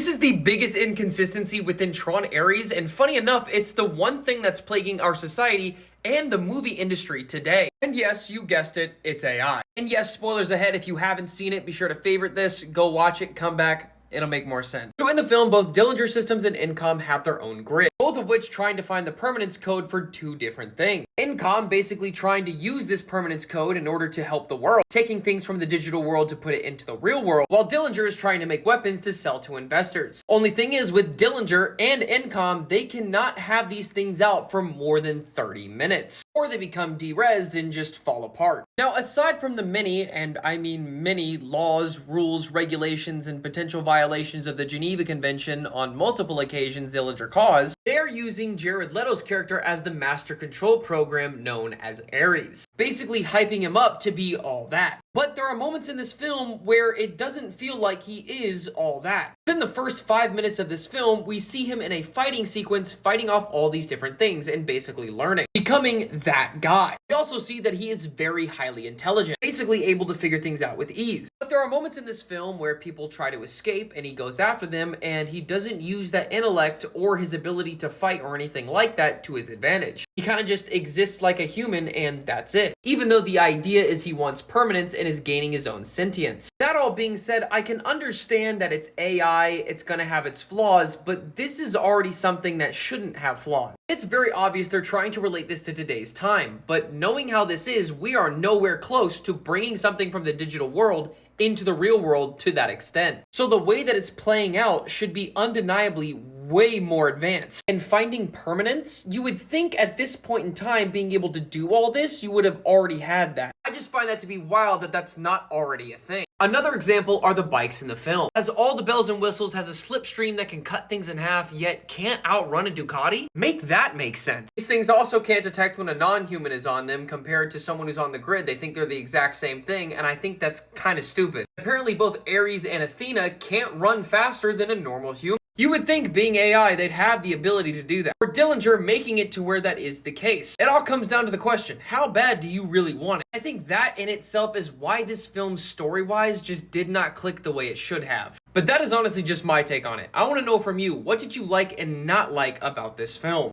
This is the biggest inconsistency within Tron Ares, and funny enough, it's the one thing that's plaguing our society and the movie industry today. And yes, you guessed it, it's AI. And yes, spoilers ahead, if you haven't seen it, be sure to favorite this, go watch it, come back, it'll make more sense. So in the film, both Dillinger Systems and Incom have their own grid, both of which trying to find the permanence code for two different things. Incom basically trying to use this permanence code in order to help the world, taking things from the digital world to put it into the real world, while Dillinger is trying to make weapons to sell to investors. Only thing is, with Dillinger and Incom, they cannot have these things out for more than 30 minutes, or they become derezzed and just fall apart. Now, aside from the many, and I mean many, laws, rules, regulations, and potential violations of the Geneva Convention on multiple occasions Dillinger caused, they are using Jared Leto's character as the master control program known as Ares, basically hyping him up to be all that. But there are moments in this film where it doesn't feel like he is all that. Within the first 5 minutes of this film, we see him in a fighting sequence fighting off all these different things and basically learning, becoming that guy. We also see that he is very highly intelligent, basically able to figure things out with ease. But there are moments in this film where people try to escape and he goes after them, and he doesn't use that intellect or his ability to fight or anything like that to his advantage. He kind of just exists like a human and that's it. Even though the idea is he wants permanence and is gaining his own sentience. That all being said, I can understand that it's AI, it's gonna have its flaws, but this is already something that shouldn't have flaws. It's very obvious they're trying to relate this to today's time, but knowing how this is, we are nowhere close to bringing something from the digital world into the real world to that extent. So the way that it's playing out should be undeniably way more advanced. And finding permanence, you would think at this point in time, being able to do all this, you would have already had that. I just find that to be wild that that's not already a thing. Another example are the bikes in the film. Has all the bells and whistles, has a slipstream that can cut things in half, yet can't outrun a Ducati? Make that make sense. These things also can't detect when a non-human is on them compared to someone who's on the grid. They think they're the exact same thing, and I think that's kind of stupid. Apparently both Ares and Athena can't run faster than a normal human. You would think being AI, they'd have the ability to do that. For Dillinger, making it to where that is the case. It all comes down to the question, how bad do you really want it? I think that in itself is why this film story-wise just did not click the way it should have. But that is honestly just my take on it. I want to know from you, what did you like and not like about this film?